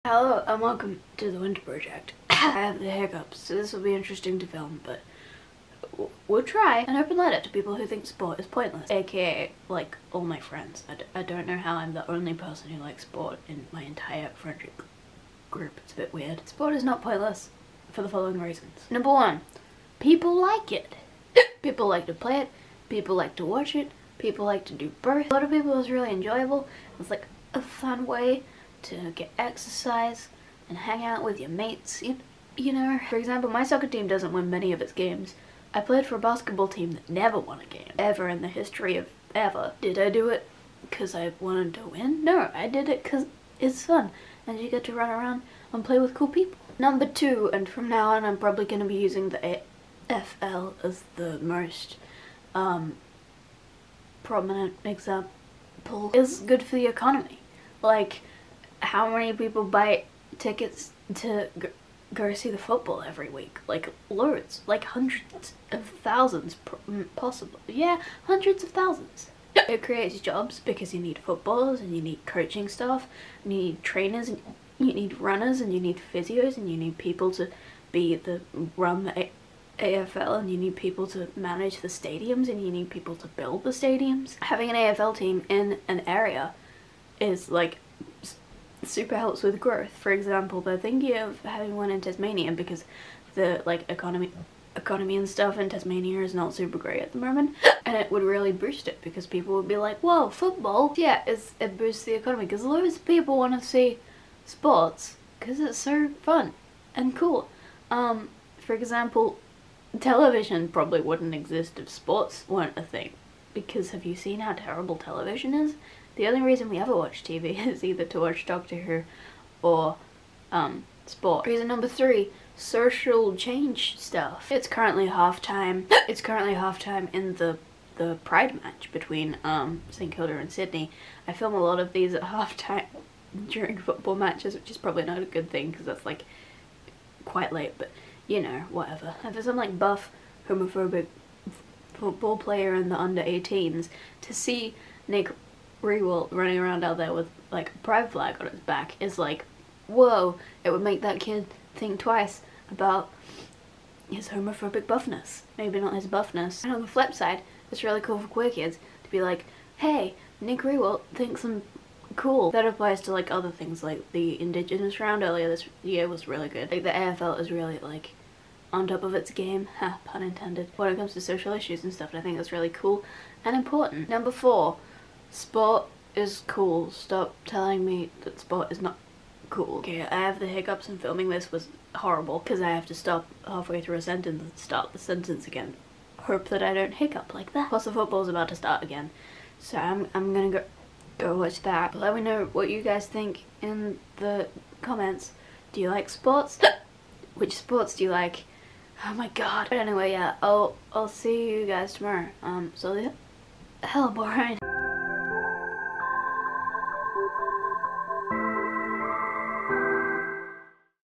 Hello and welcome to the Winter Project. I have the hiccups, so this will be interesting to film, but we'll try. An open letter to people who think sport is pointless, aka like all my friends. I don't know how I'm the only person who likes sport in my entire friendship group. It's a bit weird. Sport is not pointless for the following reasons. Number one, people like it. People like to play it, people like to watch it, people like to do both. A lot of people it's really enjoyable. It's like a fun way to get exercise and hang out with your mates, you know. For example, my soccer team doesn't win many of its games. I played for a basketball team that never won a game, ever in the history of ever. Did I do it because I wanted to win? No, I did it because it's fun and you get to run around and play with cool people. Number two, and from now on I'm probably going to be using the AFL as the most prominent example, is good for the economy. Like, how many people buy tickets to go see the football every week? Like loads, like hundreds of thousands, possibly. Yeah, hundreds of thousands. It creates jobs because you need footballers and you need coaching staff and you need trainers and you need runners and you need physios and you need people to run the AFL and you need people to manage the stadiums and you need people to build the stadiums. Having an AFL team in an area is like super helps with growth. For example, they're thinking of having one in Tasmania because the economy and stuff in Tasmania is not super great at the moment, and it would really boost it because people would be like, whoa, football, yeah, it boosts the economy because loads of people want to see sports because it's so fun and cool. For example, television probably wouldn't exist if sports weren't a thing, because have you seen how terrible television is? The only reason we ever watch TV is either to watch Doctor Who or sport. Reason number three, social change stuff. It's currently halftime. It's currently halftime in the Pride match between St Kilda and Sydney. I film a lot of these at halftime during football matches, which is probably not a good thing because that's like quite late, but you know, whatever. If there's some like buff homophobic football player in the under 18s, to see Nick Rewalt running around out there with like a pride flag on his back is like, whoa, it would make that kid think twice about his homophobic buffness. Maybe not his buffness. And on the flip side, it's really cool for queer kids to be like, hey, Nick Rewalt thinks I'm cool. That applies to like other things, like the Indigenous round earlier this year was really good. Like the AFL is really like on top of its game, ha, pun intended, when it comes to social issues and stuff, and I think that's really cool and important. Number four, sport is cool. Stop telling me that sport is not cool. Okay, I have the hiccups and filming this was horrible because I have to stop halfway through a sentence and start the sentence again. Hope that I don't hiccup like that. Plus the football's about to start again, so I'm gonna go watch that. Let me know what you guys think in the comments. Do you like sports? Which sports do you like? Oh my god. But anyway, yeah, I'll see you guys tomorrow. So hella boring.